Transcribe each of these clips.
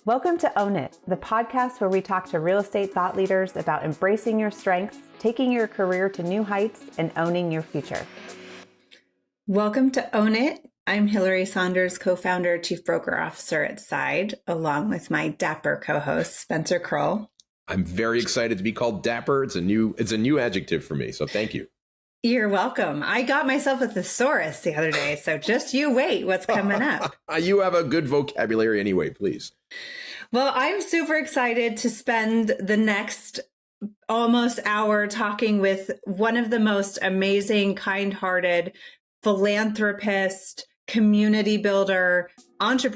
Welcome to Own It, the podcast where we talk to real estate thought leaders about embracing your strengths, taking your career to new heights, and owning your future. Welcome to Own It. I'm Hillary Saunders, co-founder, chief broker officer at Side, along with my dapper co-host, Spencer Kroll. I'm very excited to be called dapper. It's a new adjective for me, so thank you. You're welcome. I got myself a thesaurus the other day, so just you wait what's coming up. You have a good vocabulary anyway, please. Well, I'm super excited to spend the next almost hour talking with one of the most amazing, kind-hearted philanthropist, community builder,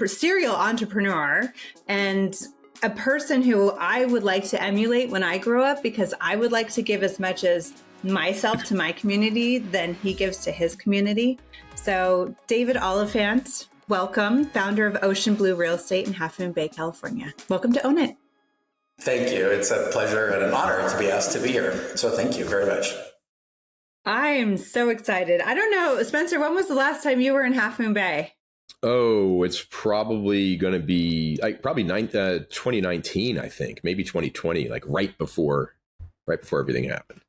serial entrepreneur, and a person who I would like to emulate when I grow up, because I would like to give as much as myself to my community than he gives to his community. So David Oliphant, welcome, founder of Ocean Blue Real Estate in Half Moon Bay, California. Welcome to Own It. Thank you. It's a pleasure and an honor to be asked to be here. So thank you very much. I'm so excited. I don't know, Spencer, when was the last time you were in Half Moon Bay? Oh, it's probably going to be 2019, I think, maybe 2020, like right before everything happened.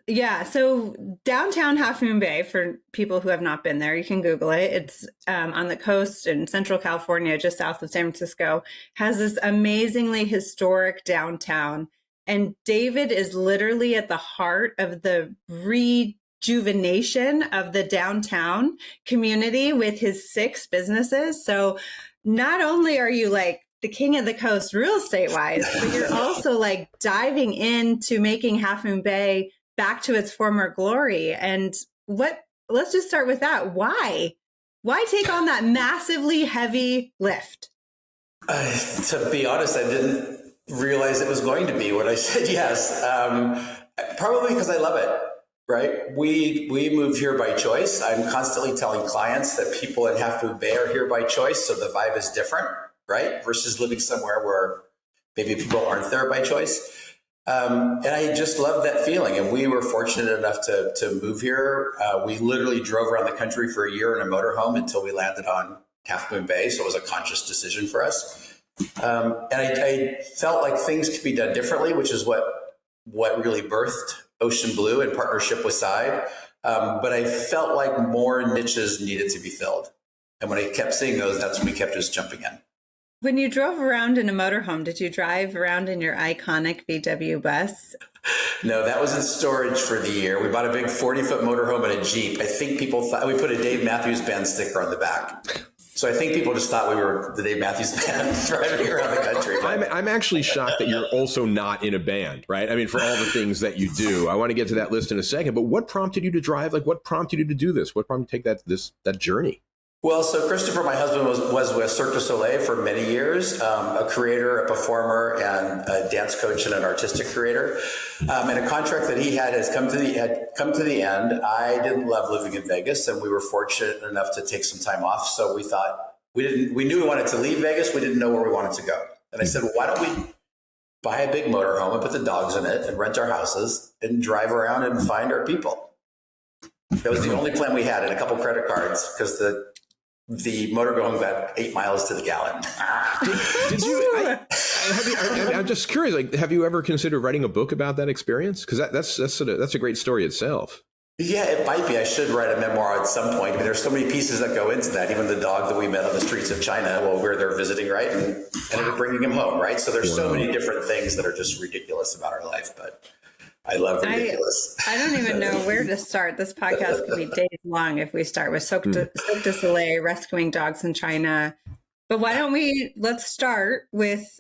Yeah. So downtown Half Moon Bay, for people who have not been there, you can Google it. It's on the coast in Central California, just south of San Francisco, has this amazingly historic downtown. And David is literally at the heart of the rejuvenation of the downtown community with his 6 businesses. So not only are you like the king of the coast real estate wise, but you're also like diving into making Half Moon Bay back to its former glory. And let's just start with that. Why take on that massively heavy lift? To be honest, I didn't realize it was going to be what I said yes. Probably because I love it, right? We moved here by choice. I'm constantly telling clients that people in Half Moon Bay are here by choice. So the vibe is different, right? Versus living somewhere where maybe people aren't there by choice. And I just love that feeling. And we were fortunate enough to move here. We literally drove around the country for a year in a motorhome until we landed on Half Moon Bay. So it was a conscious decision for us. And I felt like things could be done differently, which is what really birthed Ocean Blue in partnership with Side. But I felt like more niches needed to be filled. And when I kept seeing those, that's when we kept just jumping in. When you drove around in a motorhome, did you drive around in your iconic VW bus? No, that was in storage for the year. We bought a big 40-foot motorhome and a Jeep. I think people thought we put a Dave Matthews Band sticker on the back. So I think people just thought we were the Dave Matthews Band driving around the country. I'm actually shocked that you're also not in a band, right? I mean, for all the things that you do. I want to get to that list in a second, but what prompted you to drive? Like, what prompted you to do this? What prompted you to take that journey? Well, so Christopher, my husband, was with Cirque du Soleil for many years, a creator, a performer, and a dance coach and an artistic creator. And a contract that he had come to the end. I didn't love living in Vegas, and we were fortunate enough to take some time off. So we thought we knew we wanted to leave Vegas. We didn't know where we wanted to go. And I said, well, why don't we buy a big motorhome and put the dogs in it and rent our houses and drive around and find our people? That was the only plan we had, and a couple credit cards, because the motor going about 8 miles to the gallon. Did you? I'm just curious. Like, have you ever considered writing a book about that experience? Because that's a great story itself. Yeah, it might be. I should write a memoir at some point. I mean, there's so many pieces that go into that. Even the dog that we met on the streets of China while we were there visiting, right, and ended up bringing him home, right. So there's so many different things that are just ridiculous about our life, but I love ridiculous. I don't even know where to start. This podcast could be days long if we start with Cirque du Soleil, rescuing dogs in China. But let's start with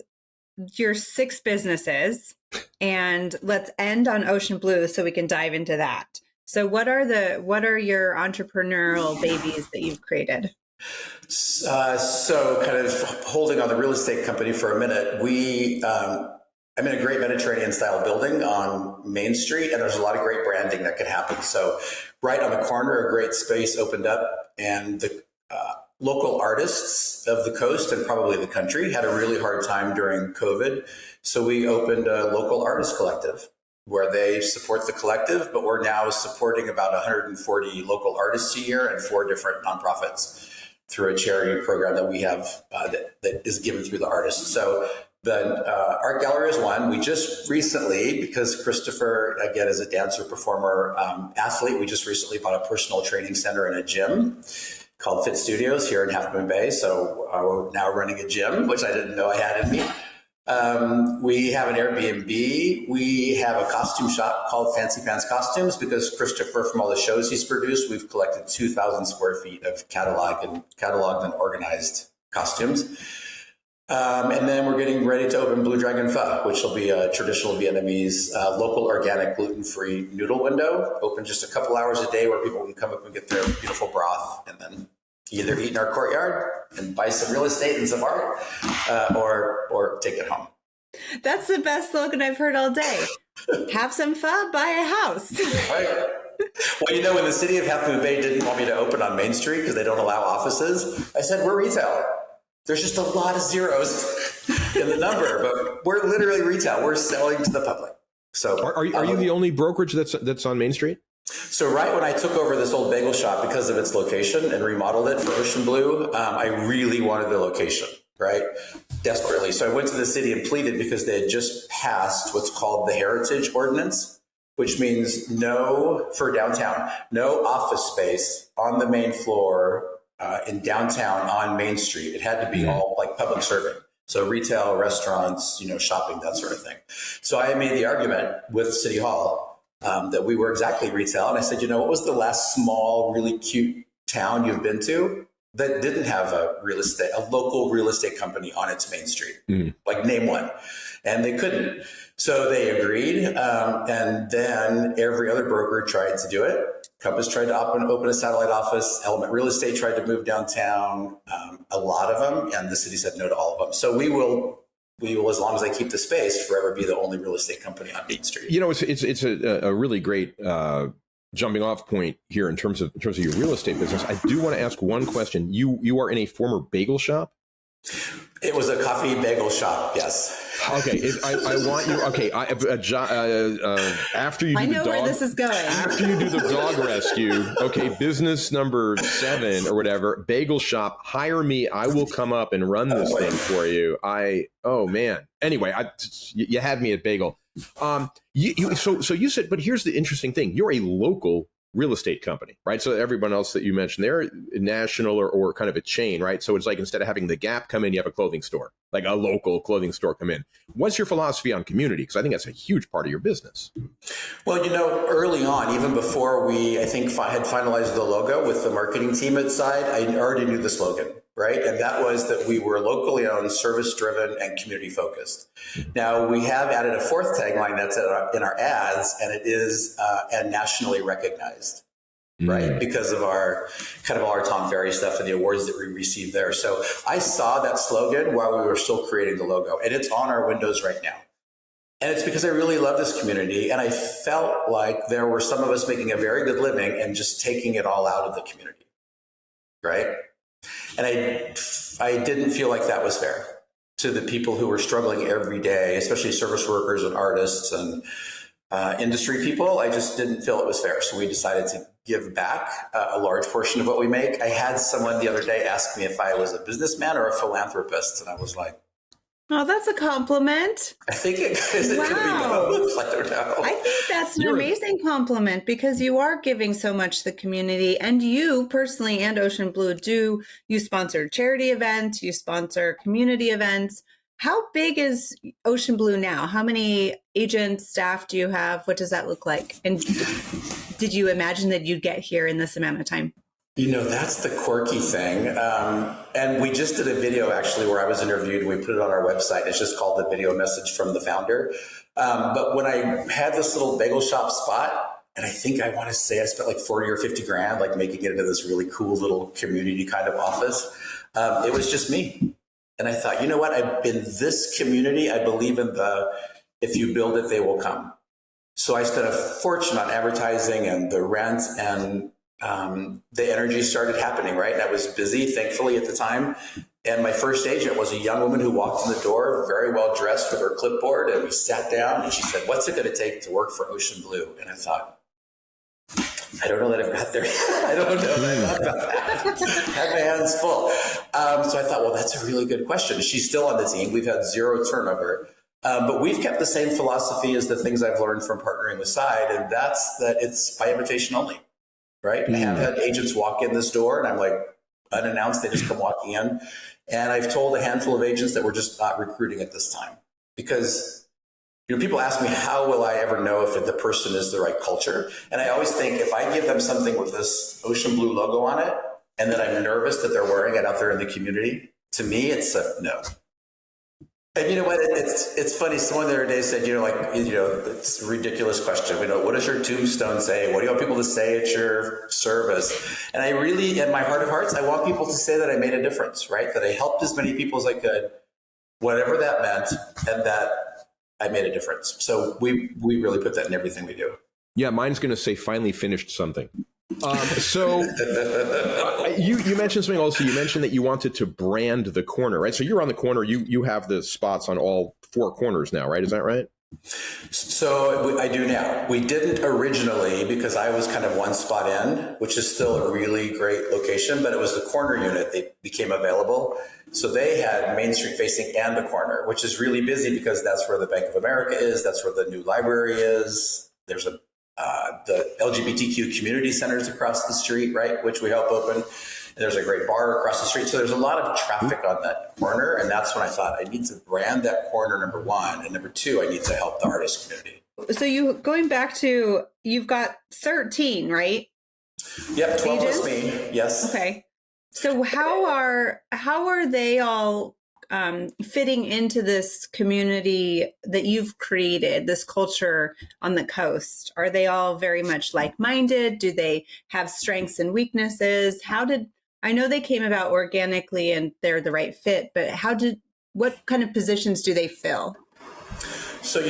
your 6 businesses and let's end on Ocean Blue so we can dive into that. So what are your entrepreneurial babies that you've created? So kind of holding on the real estate company for a minute, I'm in a great Mediterranean style building on Main Street, and there's a lot of great branding that can happen. So right on the corner, a great space opened up, and the local artists of the coast and probably the country had a really hard time during COVID. So we opened a local artist collective where they support the collective, but we're now supporting about 140 local artists a year and 4 different nonprofits. through a charity program that we have that is given through the artists. So the art gallery is one. We just recently, because Christopher, again, is a dancer, performer, athlete, we just recently bought a personal training center and a gym called Fit Studios here in Half Moon Bay. So we're now running a gym, which I didn't know I had in me. We have an Airbnb. We have a costume shop called Fancy Pants Costumes because Christopher, from all the shows he's produced, we've collected 2,000 square feet of cataloged and organized costumes. And then we're getting ready to open Blue Dragon Pho, which will be a traditional Vietnamese, local, organic, gluten-free noodle window, open just a couple hours a day where people can come up and get their beautiful broth and then either eat in our courtyard and buy some real estate and some art, or take it home. That's the best slogan I've heard all day. Have some pho, buy a house. Right. Well, when the city of Half Moon Bay didn't want me to open on Main Street because they don't allow offices, I said, we're retail. There's just a lot of zeros in the number, but we're literally retail. We're selling to the public. So are you the only brokerage that's on Main Street? So right when I took over this old bagel shop because of its location and remodeled it for Ocean Blue, I really wanted the location, right? Desperately. So I went to the city and pleaded because they had just passed what's called the Heritage Ordinance, which means for downtown, no office space on the main floor in downtown on Main Street. It had to be all like public serving. So retail, restaurants, shopping, that sort of thing. So I made the argument with City Hall that we were exactly retail. And I said, what was the last small, really cute town you've been to that didn't have a local real estate company on its main street? Like name one. And they couldn't. So they agreed. And then every other broker tried to do it. Compass tried to open a satellite office. Element Real Estate tried to move downtown. A lot of them. And the city said no to all of them. So we will, as long as I keep the space, forever be the only real estate company on Main Street. It's a really great jumping off point here in terms of your real estate business. I do want to ask one question. You are in a former bagel shop? It was a coffee bagel shop, yes. Okay, I want you. Okay, after you do I know where this is going. After you do the dog rescue, okay, business number 7 or whatever, bagel shop. Hire me. I will come up and run this thing for you. Oh man. Anyway, you had me at bagel. So you said, but here's the interesting thing: you're a local real estate company, right? So everyone else that you mentioned, they're national or kind of a chain, right? So it's like instead of having the Gap come in, you have a clothing store, like a local clothing store come in. What's your philosophy on community? Because I think that's a huge part of your business. Well, early on, even before we, I think, had finalized the logo with the marketing team at Side, I already knew the slogan, right? And that was that we were locally owned, service-driven, and community-focused. Now, we have added a fourth tagline that's in our ads, and it is and nationally recognized, right? Because of our Tom Ferry stuff and the awards that we received there. So I saw that slogan while we were still creating the logo, and it's on our windows right now. And it's because I really love this community, and I felt like there were some of us making a very good living and just taking it all out of the community, right? And I didn't feel like that was fair to the people who were struggling every day, especially service workers and artists and industry people. I just didn't feel it was fair. So we decided to give back a large portion of what we make. I had someone the other day ask me if I was a businessman or a philanthropist. And I was like, oh, that's a compliment. I think it could be both. I don't know. I think that's an amazing compliment because you are giving so much to the community, and you personally and Ocean Blue you sponsor charity events, you sponsor community events. How big is Ocean Blue now? How many agents, staff do you have? What does that look like? And did you imagine that you'd get here in this amount of time? That's the quirky thing. And we just did a video actually where I was interviewed and we put it on our website. It's just called The Video Message from the Founder. But when I had this little bagel shop spot, and I think I want to say I spent like 40 or 50 grand, like making it into this really cool little community kind of office. It was just me. And I thought, you know what? In this community, I believe in if you build it, they will come. So I spent a fortune on advertising and the rent, and the energy started happening, right? And I was busy, thankfully, at the time. And my first agent was a young woman who walked in the door, very well dressed with her clipboard. And we sat down and she said, what's it going to take to work for Ocean Blue? And I thought, I don't know that I've got there. I don't know that I thought about that. Had my hands full. So I thought, well, that's a really good question. She's still on the team. We've had zero turnover. But we've kept the same philosophy as the things I've learned from partnering with Side, and that's that it's by invitation only, right? I have had agents walk in this door, and I'm like, unannounced, they just come walking in. And I've told a handful of agents that we're just not recruiting at this time because people ask me, how will I ever know if the person is the right culture? And I always think if I give them something with this ocean blue logo on it, and then I'm nervous that they're wearing it out there in the community, to me, it's a no. And you know what? It's funny. Someone the other day said, it's a ridiculous question. What does your tombstone say? What do you want people to say at your service? And I really, in my heart of hearts, I want people to say that I made a difference, right? That I helped as many people as I could, whatever that meant, and that I made a difference. So we really put that in everything we do. Yeah, mine's going to say finally finished something. So you mentioned something also. You mentioned that you wanted to brand the corner, right? So you're on the corner. You have the spots on all four corners now, right? Is that right? So I do now. We didn't originally because I was kind of one spot in, which is still a really great location, but it was the corner unit that became available. So they had Main Street facing and the corner, which is really busy because that's where the Bank of America is. That's where the new library is. There's the LGBTQ community centers across the street, right, which we help open. And there's a great bar across the street. So there's a lot of traffic on that corner. And that's when I thought I need to brand that corner, number one. And number two, I need to help the artist community. So going back to, you've got 13, right? Yep, 12 Pages? was me, yes. Okay. So how are they all fitting into this community that you've created, this culture on the coast? Are they all very much like-minded? Do they have strengths and weaknesses? I know they came about organically and they're the right fit, but what kind of positions do they fill? So,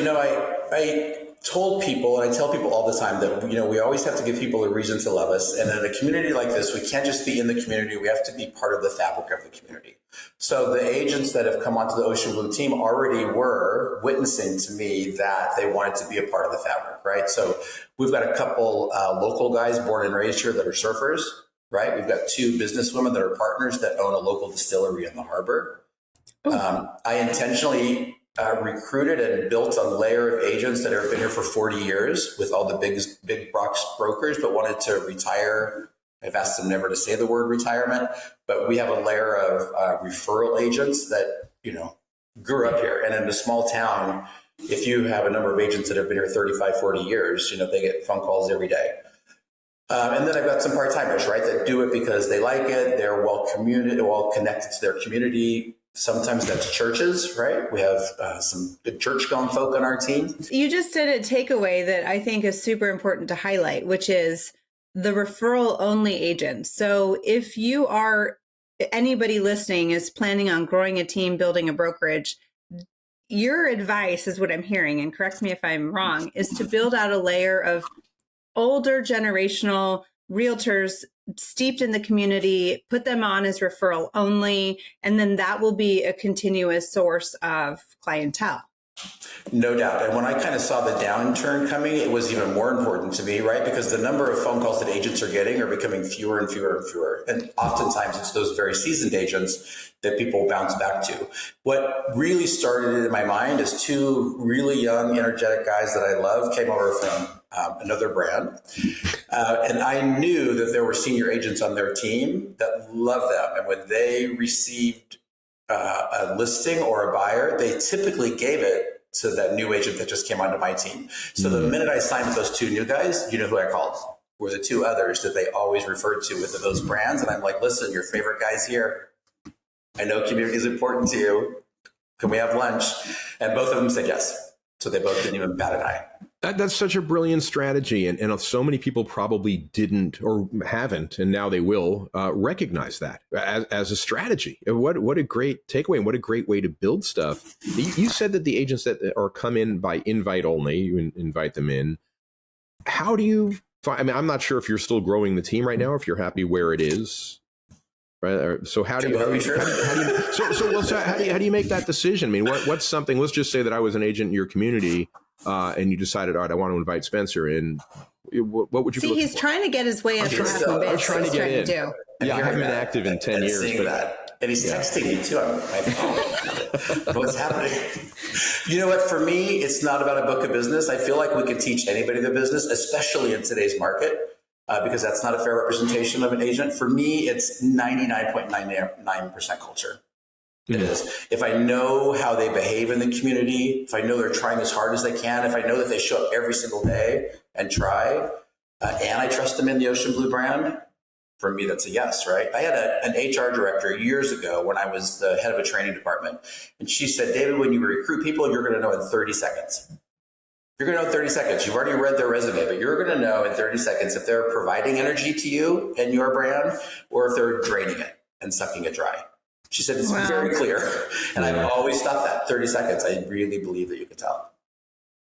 I told people, and I tell people all the time that, we always have to give people a reason to love us. And in a community like this, we can't just be in the community. We have to be part of the fabric of the community. So the agents that have come onto the Ocean Blue team already were witnessing to me that they wanted to be a part of the fabric, right? So we've got a couple local guys born and raised here that are surfers, right? We've got two businesswomen that are partners that own a local distillery in the harbor. I intentionally recruited and built a layer of agents that have been here for 40 years with all the big box brokers, but wanted to retire. I've asked them never to say the word retirement, but we have a layer of referral agents that, grew up here. And in a small town, if you have a number of agents that have been here 35, 40 years, they get phone calls every day. And then I've got some part-timers, right, that do it because they like it. They're well connected to their community. Sometimes that's churches, right? We have some good church-going folk on our team. You just did a takeaway that I think is super important to highlight, which is the referral-only agents. So if anybody listening is planning on growing a team, building a brokerage, your advice is what I'm hearing, and correct me if I'm wrong, is to build out a layer of older generational realtors steeped in the community, put them on as referral only, and then that will be a continuous source of clientele. No doubt. And when I kind of saw the downturn coming, it was even more important to me, right? Because the number of phone calls that agents are getting are becoming fewer and fewer and fewer. And oftentimes it's those very seasoned agents that people bounce back to. What really started it in my mind is two really young, energetic guys that I love came over from another brand. And I knew that there were senior agents on their team that loved them. And when they received a listing or a buyer, they typically gave it to that new agent that just came onto my team. So the minute I signed with those two new guys, you know who I called? Were the two others that they always referred to with those brands. And I'm like, listen, your favorite guy's here. I know community is important to you. Can we have lunch? And both of them said yes. So they both didn't even bat an eye. That's such a brilliant strategy. And so many people probably didn't or haven't, and now they will recognize that as a strategy. What a great takeaway and what a great way to build stuff. You said that the agents that are come in by invite only, you invite them in. How do you find, I'm not sure if you're still growing the team right now, if you're happy where it is. Right. So how do you make that decision? I mean, what's something, let's just say that I was an agent in your community and you decided, all right, I want to invite Spencer in. What would you be See, looking he's for? trying to get his way into I was trying to get in. do. Yeah, I haven't been active in 10 years. Seeing But that. And he's texting me too on my phone. What's happening? You know what? For me, it's not about a book of business. I feel like we could teach anybody the business, especially in today's market, because that's not a fair representation of an agent. For me, it's 99.99% culture. It is. If I know how they behave in the community, if I know they're trying as hard as they can, if I know that they show up every single day and try, and I trust them in the Ocean Blue brand, for me, that's a yes, right? I had an HR director years ago when I was the head of a training department. And she said, David, when you recruit people, you're going to know in 30 seconds. You're going to know in 30 seconds. You've already read their resume, but you're going to know in 30 seconds if they're providing energy to you and your brand or if they're draining it and sucking it dry. She said, it's very clear. And I've always thought that 30 seconds. I really believe that you can tell.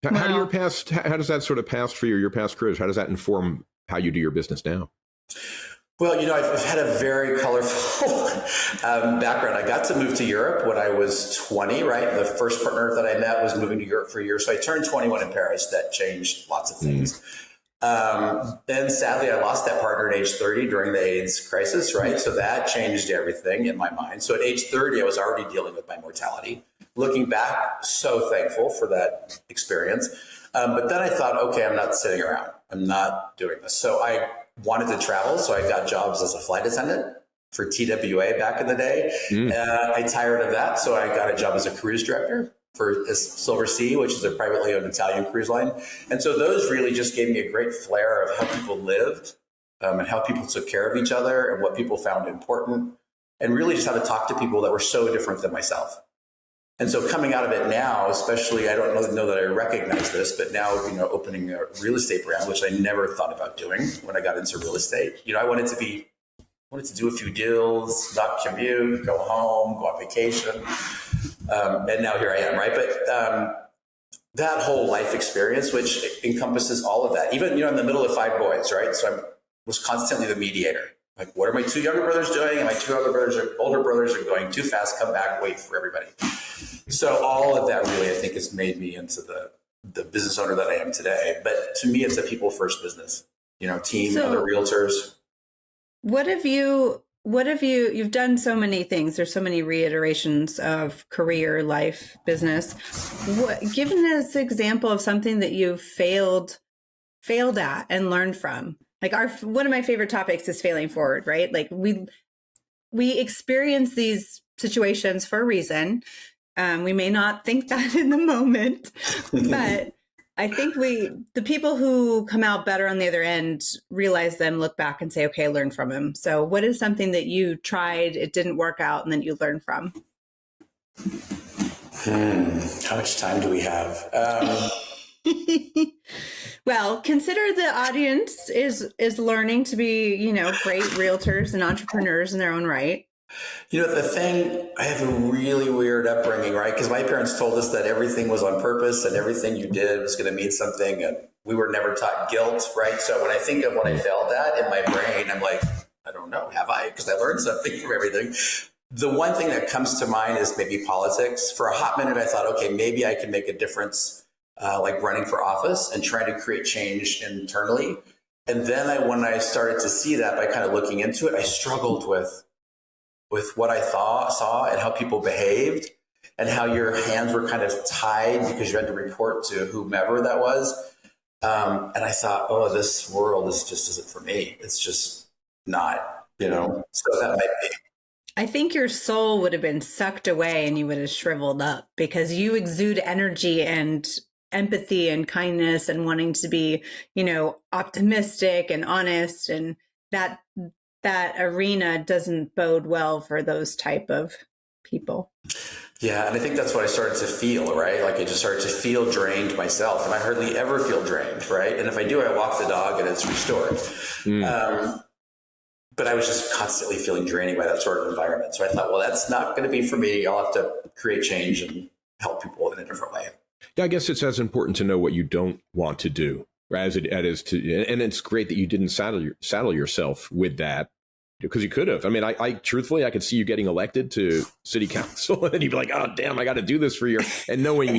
How does that sort of past for you, your past careers, how does that inform how you do your business now? Well, you know, I've had a very colorful background. I got to move to Europe when I was 20, right? The first partner that I met was moving to Europe for a year. So I turned 21 in Paris. That changed lots of things. Then sadly, I lost that partner at age 30 during the AIDS crisis, right? So that changed everything in my mind. So at age 30, I was already dealing with my mortality. Looking back, so thankful for that experience. But then I thought, okay, I'm not sitting around. I'm not doing this. So I wanted to travel. So I got jobs as a flight attendant for TWA back in the day. I tired of that. So I got a job as a cruise director for Silver Sea, which is a privately owned Italian cruise line. And so those really just gave me a great flair of how people lived and how people took care of each other and what people found important, and really just how to talk to people that were so different than myself. And so coming out of it now, especially, I don't know that I recognize this, but now, you know, opening a real estate brand, which I never thought about doing when I got into real estate. You know, I wanted to do a few deals, not commute, go home, go on vacation. And now here I am, right? But that whole life experience, which encompasses all of that, even, you know, in the middle of 5 boys, right? So I was constantly the mediator. Like, what are my 2 younger brothers doing? And my 2 older brothers are going too fast, come back, wait for everybody. So all of that really, I think, has made me into the business owner that I am today. But to me, it's a people first business, you know, team, other realtors. You've done so many things. There's so many reiterations of career, life, business. Given us an example of something that you've failed at and learned from. Like one of my favorite topics is failing forward, right? Like we experience these situations for a reason. We may not think that in the moment, but I think the people who come out better on the other end realize them, look back and say, okay, I learned from him. So what is something that you tried, it didn't work out, and then you learned from? How much time do we have? Well, consider the audience is learning to be, you know, great realtors and entrepreneurs in their own right. You know, the thing, I have a really weird upbringing, right? Because my parents told us that everything was on purpose and everything you did was going to mean something. And we were never taught guilt, right? So when I think of what I failed at in my brain, I'm like, I don't know, have I? Because I learned something from everything. The one thing that comes to mind is maybe politics. For a hot minute, I thought, okay, maybe I can make a difference, like running for office and trying to create change internally. And then when I started to see that by kind of looking into it, I struggled with what I saw and how people behaved and how your hands were kind of tied because you had to report to whomever that was. And I thought, oh, this world just isn't for me. It's just not, you know, so that might be. I think your soul would have been sucked away and you would have shriveled up because you exude energy and empathy and kindness and wanting to be, you know, optimistic and honest, and that arena doesn't bode well for those type of people. Yeah. And I think that's what I started to feel, right? Like I just started to feel drained myself, and I hardly ever feel drained, right? And if I do, I walk the dog and it's restored. But I was just constantly feeling draining by that sort of environment. So I thought, well, that's not going to be for me. I'll have to create change and help people in a different way. Yeah, I guess it's as important to know what you don't want to do as it is to, and it's great that you didn't saddle yourself with that, because you could have. I mean, I truthfully, I could see you getting elected to city council and then you'd be like, oh, damn, I got to do this for you. And knowing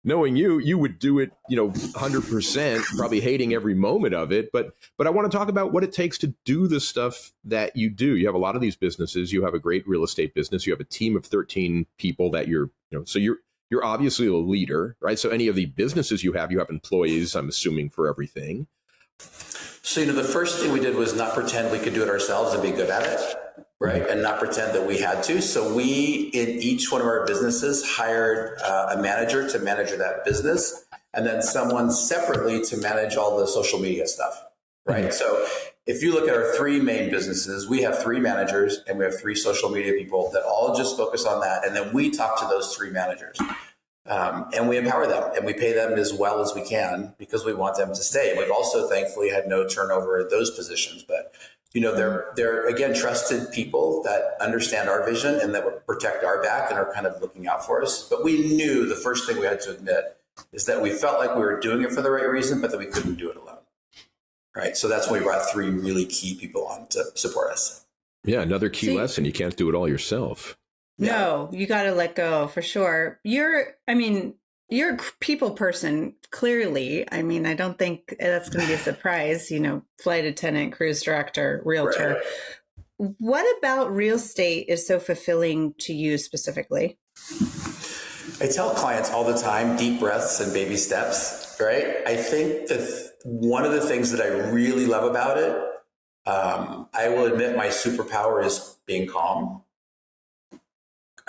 knowing you would do it, 100%, probably hating every moment of it. But I want to talk about what it takes to do the stuff that you do. You have a lot of these businesses. You have a great real estate business. You have a team of 13 people that so you're obviously a leader, right? So any of the businesses you have employees, I'm assuming, for everything. So, the first thing we did was not pretend we could do it ourselves and be good at it, right? And not pretend that we had to. So we, in each one of our businesses, hired a manager to manage that business, and then someone separately to manage all the social media stuff, right? Mm-hmm. So if you look at our three main businesses, we have three managers and we have three social media people that all just focus on that. And then we talk to those three managers. And we empower them and we pay them as well as we can because we want them to stay. We've also thankfully had no turnover at those positions, but they're again, trusted people that understand our vision and that will protect our back and are kind of looking out for us. But we knew the first thing we had to admit is that we felt like we were doing it for the right reason, but that we couldn't do it alone. Right. So that's when we brought three really key people on to support us. Yeah. Another key lesson. You can't do it all yourself. No, you got to let go for sure. You're a people person, clearly. I mean, I don't think that's going to be a surprise, flight attendant, cruise director, realtor. Right. What about real estate is so fulfilling to you specifically? I tell clients all the time, deep breaths and baby steps, right? I think that one of the things that I really love about it, I will admit my superpower is being calm.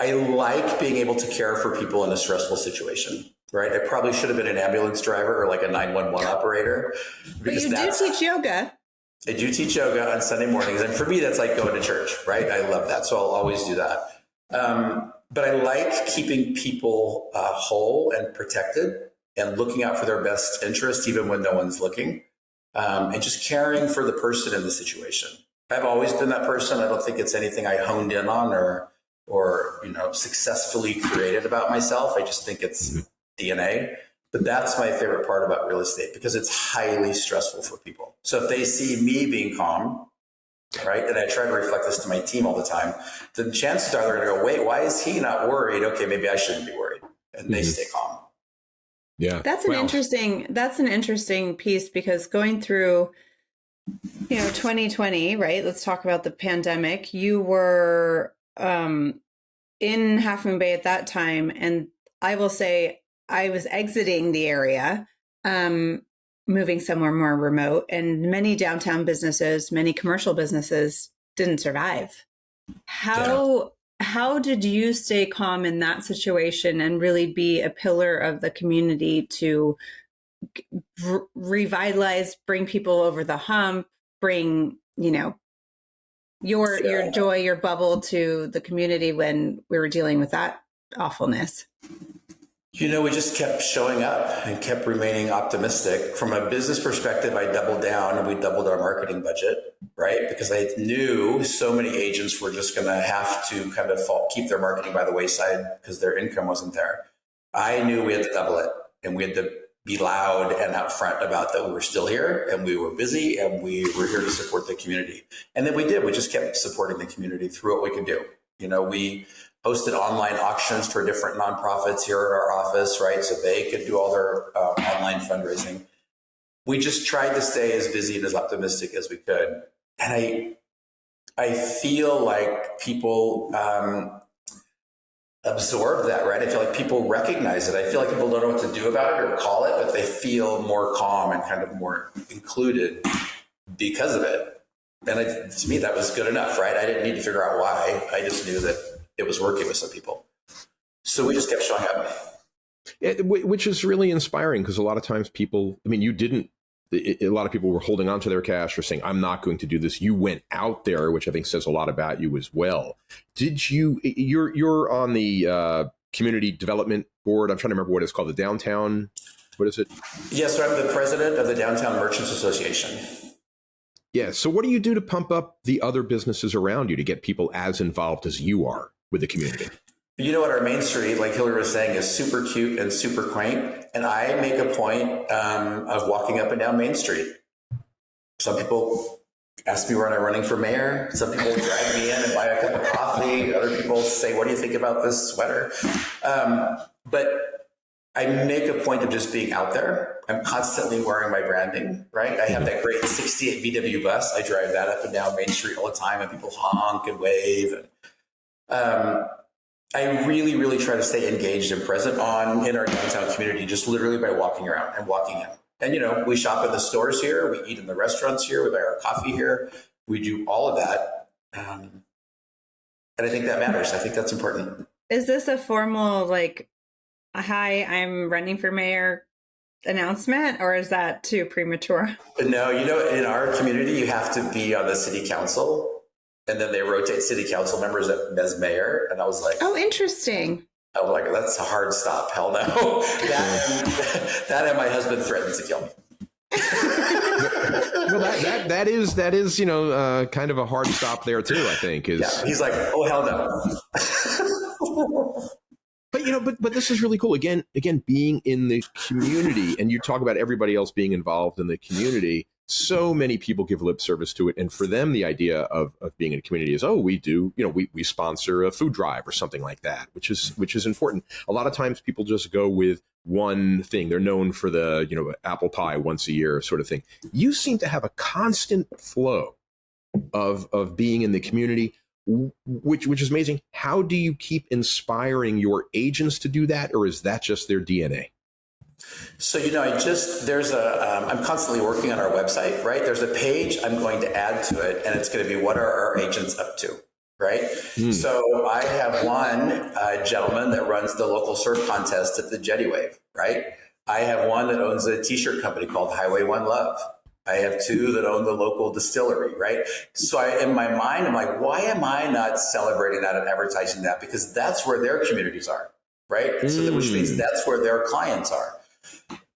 I like being able to care for people in a stressful situation, right? I probably should have been an ambulance driver or like a 911 operator. But you do teach yoga. I do teach yoga on Sunday mornings. And for me, that's like going to church, right? I love that. So I'll always do that. But I like keeping people whole and protected and looking out for their best interest, even when no one's looking, and just caring for the person in the situation. I've always been that person. I don't think it's anything I honed in on or successfully created about myself. I just think it's DNA. But that's my favorite part about real estate because it's highly stressful for people. So if they see me being calm, right, and I try to reflect this to my team all the time, then chances are they're going to go, wait, why is he not worried? Okay, maybe I shouldn't be worried. And they stay calm. Yeah. That's an interesting piece because going through 2020, right? Let's talk about the pandemic. You were in Half Moon Bay at that time. And I will say I was exiting the area, moving somewhere more remote, and many downtown businesses, many commercial businesses didn't survive. How did you stay calm in that situation and really be a pillar of the community to revitalize, bring people over the hump, bring, your joy, your bubble to the community when we were dealing with that awfulness? We just kept showing up and kept remaining optimistic. From a business perspective, I doubled down and we doubled our marketing budget, right? Because I knew so many agents were just going to have to kind of keep their marketing by the wayside because their income wasn't there. I knew we had to double it and we had to be loud and upfront about that we were still here and we were busy and we were here to support the community. And then we did. We just kept supporting the community through what we could do. We hosted online auctions for different nonprofits here at our office, right? So they could do all their online fundraising. We just tried to stay as busy and as optimistic as we could. And I feel like people absorb that, right? I feel like people recognize it. I feel like people don't know what to do about it or call it, but they feel more calm and kind of more included because of it. And to me, that was good enough, right? I didn't need to figure out why. I just knew that it was working with some people. So we just kept showing up. Which is really inspiring because a lot of times people, a lot of people were holding on to their cash or saying, I'm not going to do this. You went out there, which I think says a lot about you as well. You're on the community development board. I'm trying to remember what it's called, the downtown. What is it? Yes, so I'm the president of the Downtown Merchants Association. Yeah. So what do you do to pump up the other businesses around you to get people as involved as you are with the community? You know what? Our main street, like Hillary was saying, is super cute and super quaint. And I make a point of walking up and down Main Street. Some people ask me when I'm running for mayor. Some people drag me in and buy a cup of coffee. Other people say, what do you think about this sweater? But I make a point of just being out there. I'm constantly wearing my branding, right? I have that great 68 VW bus. I drive that up and down Main Street all the time, and people honk and wave. And I really, really try to stay engaged and present in our downtown community, just literally by walking around and walking in. And, we shop in the stores here. We eat in the restaurants here. We buy our coffee here. We do all of that. And I think that matters. I think that's important. Is this a formal, hi, I'm running for mayor announcement, or is that too premature? No, in our community, you have to be on the city council, and then they rotate city council members as mayor. And I was like, oh, interesting. I was like, that's a hard stop. Hell no. that and my husband threatened to kill me. Well, that is kind of a hard stop there too, I think. He's like, oh, hell no. But this is really cool. Again, being in the community, and you talk about everybody else being involved in the community. So many people give lip service to it, and for them, the idea of being in a community is, we sponsor a food drive or something like that, which is important. A lot of times, people just go with one thing. They're known for the apple pie once a year sort of thing. You seem to have a constant flow of being in the community, which is amazing. How do you keep inspiring your agents to do that, or is that just their DNA? So, I'm constantly working on our website, right? There's a page I'm going to add to it, and it's going to be, what are our agents up to, right? So I have one gentleman that runs the local surf contest at the Jetty Wave, right? I have one that owns a t-shirt company called Highway One Love. I have two that own the local distillery, right? So in my mind, I'm like, why am I not celebrating that and advertising that? Because that's where their communities are, right? So which means that's where their clients are.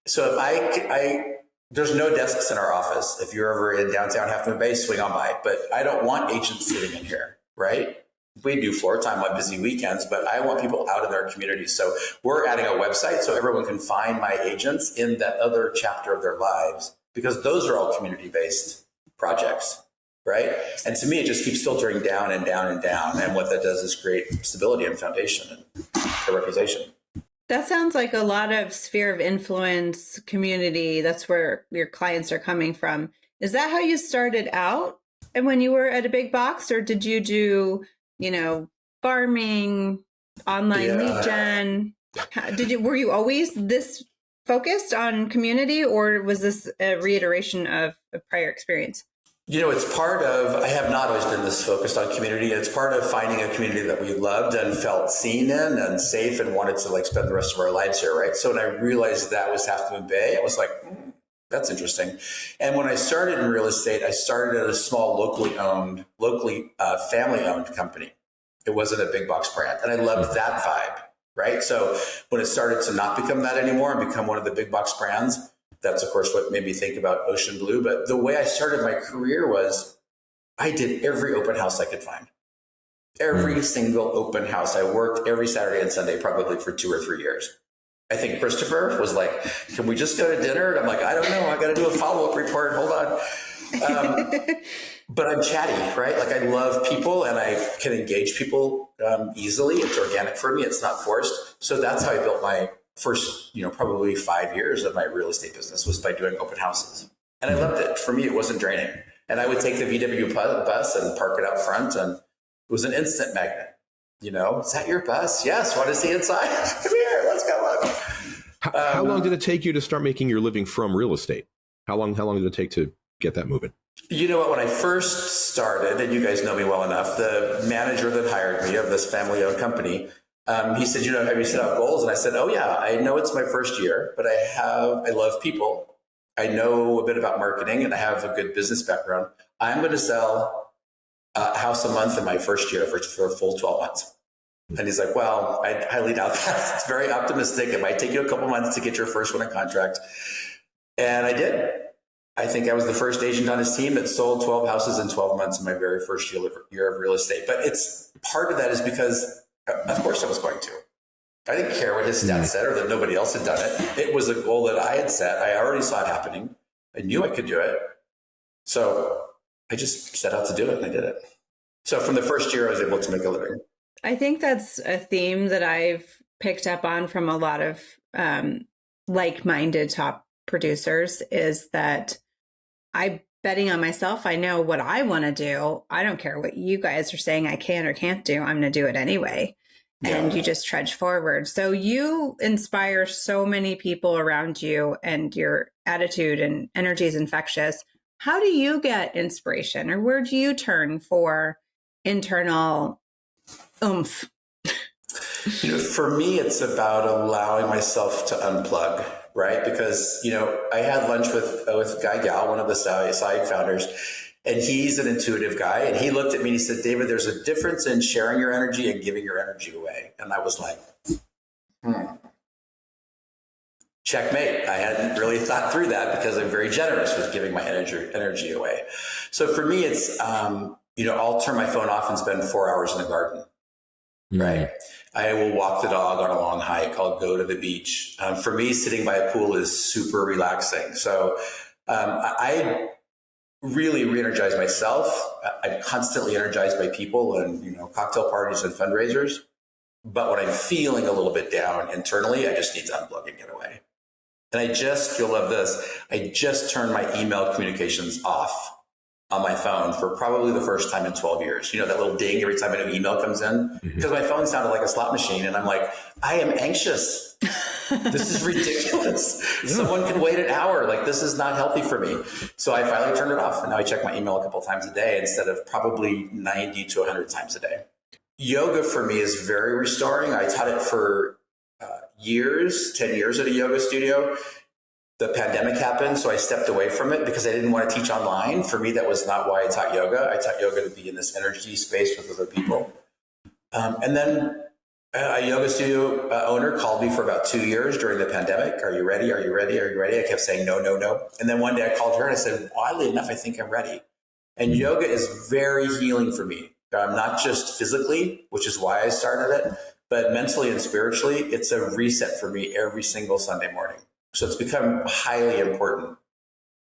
So if there's no desks in our office. If you're ever in downtown Half Moon Bay, swing on by. But I don't want agents sitting in here, right? We do floor time on busy weekends, but I want people out in their communities. So we're adding a website so everyone can find my agents in that other chapter of their lives, because those are all community-based projects, right? And to me, it just keeps filtering down and down and down. And what that does is create stability and foundation and a reputation. That sounds like a lot of sphere of influence community. That's where your clients are coming from. Is that how you started out and when you were at a big box, or did you do, farming, online lead gen? Were you always this focused on community, or was this a reiteration of a prior experience? It's part of, I have not always been this focused on community. It's part of finding a community that we loved and felt seen in and safe and wanted to spend the rest of our lives here, right? So when I realized that was Half Moon Bay, I was like, that's interesting. And when I started in real estate, I started at a small family-owned company. It wasn't a big box brand. And I loved that vibe, right? So when it started to not become that anymore and become one of the big box brands, that's, of course, what made me think about Ocean Blue. But the way I started my career was I did every open house I could find. Every single open house. I worked every Saturday and Sunday, probably for 2 or 3 years. I think Christopher was like, can we just go to dinner? And I'm like, I don't know. I got to do a follow-up report. Hold on. But I'm chatty, right? I love people and I can engage people easily. It's organic for me. It's not forced. So that's how I built my first, probably 5 years of my real estate business, was by doing open houses. And I loved it. For me, it wasn't draining. And I would take the VW bus and park it out front, and it was an instant magnet. Is that your bus? Yes. Want to see inside? Come here. Let's go look. How long did it take you to start making your living from real estate? How long did it take to get that moving? You know what? When I first started, and you guys know me well enough, the manager that hired me of this family-owned company, he said, have you set out goals? And I said, oh yeah, I know it's my first year, but I love people. I know a bit about marketing and I have a good business background. I'm going to sell a house a month in my first year for a full 12 months. And he's like, well, I highly doubt that. It's very optimistic. It might take you a couple months to get your first one in contract. And I did. I think I was the first agent on his team that sold 12 houses in 12 months in my very first year of real estate. But part of that is because, of course, I was going to. I didn't care what his stats said or that nobody else had done it. It was a goal that I had set. I already saw it happening. I knew I could do it. So I just set out to do it, and I did it. So from the first year, I was able to make a living. I think that's a theme that I've picked up on from a lot of like-minded top producers is that I'm betting on myself. I know what I want to do. I don't care what you guys are saying I can or can't do. I'm going to do it anyway. Yeah. And you just trudge forward. So you inspire so many people around you, and your attitude and energy is infectious. How do you get inspiration, or where do you turn for internal oomph? For me, it's about allowing myself to unplug, right? Because, I had lunch with Guy Gal, one of the side founders, and he's an intuitive guy. And he looked at me and he said, David, there's a difference in sharing your energy and giving your energy away. And I was like, checkmate. I hadn't really thought through that because I'm very generous with giving my energy away. So for me, it's, I'll turn my phone off and spend 4 hours in the garden. Right. I will walk the dog on a long hike. I'll go to the beach. For me, sitting by a pool is super relaxing. So I really re-energize myself. I'm constantly energized by people and, cocktail parties and fundraisers. But when I'm feeling a little bit down internally, I just need to unplug and get away. And you'll love this, I just turned my email communications off on my phone for probably the first time in 12 years. That little ding every time a new email comes in, because my phone sounded like a slot machine. And I'm like, I am anxious. This is ridiculous. Someone can wait an hour. Like, this is not healthy for me. So I finally turned it off. And now I check my email a couple of times a day instead of probably 90 to 100 times a day. Yoga for me is very restoring. I taught it for years, 10 years at a yoga studio. The pandemic happened, so I stepped away from it because I didn't want to teach online. For me, that was not why I taught yoga. I taught yoga to be in this energy space with other people. And then a yoga studio owner called me for about 2 years during the pandemic. Are you ready? Are you ready? Are you ready? I kept saying, no, no, no. And then one day I called her and I said, oddly enough, I think I'm ready. And yoga is very healing for me. Not just physically, which is why I started it, but mentally and spiritually. It's a reset for me every single Sunday morning. So it's become highly important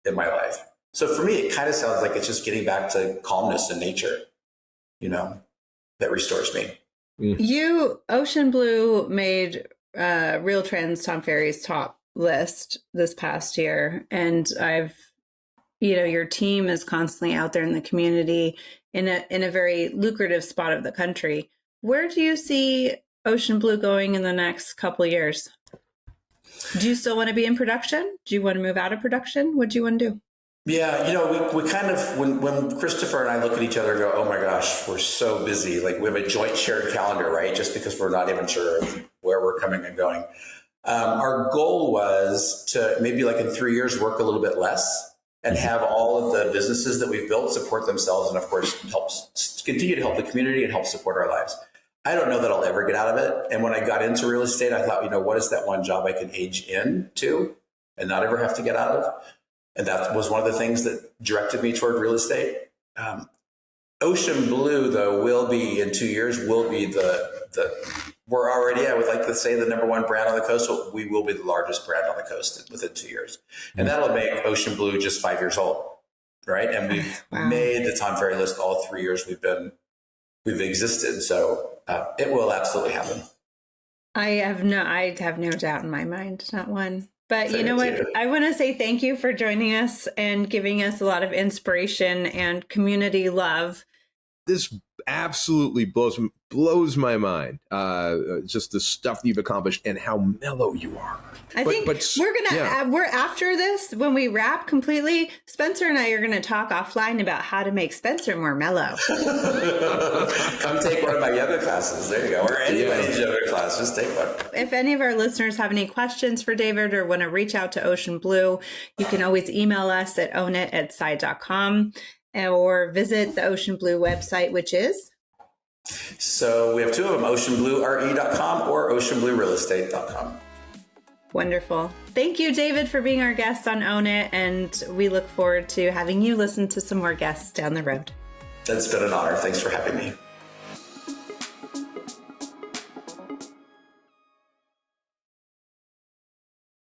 in my life. So for me, it kind of sounds like it's just getting back to calmness in nature, that restores me. Ocean Blue made Real Trends Tom Ferry's top list this past year. And your team is constantly out there in the community in a very lucrative spot of the country. Where do you see Ocean Blue going in the next couple of years? Do you still want to be in production? Do you want to move out of production? What do you want to do? Yeah, we kind of, when Christopher and I look at each other and go, oh my gosh, we're so busy. Like, we have a joint shared calendar, right? Just because we're not even sure where we're coming and going. Our goal was to maybe like in 3 years, work a little bit less and have all of the businesses that we've built support themselves. And of course, continue to help the community and help support our lives. I don't know that I'll ever get out of it. And when I got into real estate, I thought, what is that one job I can age into and not ever have to get out of? And that was one of the things that directed me toward real estate. Ocean Blue, though, will be in 2 years, will be we're already, I would like to say, the number one brand on the coast. So we will be the largest brand on the coast within 2 years. And that'll make Ocean Blue just 5 years old, right? And we've made the Tom Ferry list all 3 years we've existed. So it will absolutely happen. I have no doubt in my mind, not one. But you know what? I want to say thank you for joining us and giving us a lot of inspiration and community love. This absolutely blows my mind. Just the stuff that you've accomplished and how mellow you are. I think we're after this, when we wrap completely, Spencer and I are going to talk offline about how to make Spencer more mellow. Come take one of my yoga classes. There you go. Or anybody's yoga class, just take one. If any of our listeners have any questions for David or want to reach out to Ocean Blue, you can always email us at ownit@side.com or visit the Ocean Blue website, which is? So we have two of them, oceanbluere.com or oceanbluerealestate.com. Wonderful. Thank you, David, for being our guest on Own It. And we look forward to having you listen to some more guests down the road. It's been an honor. Thanks for having me.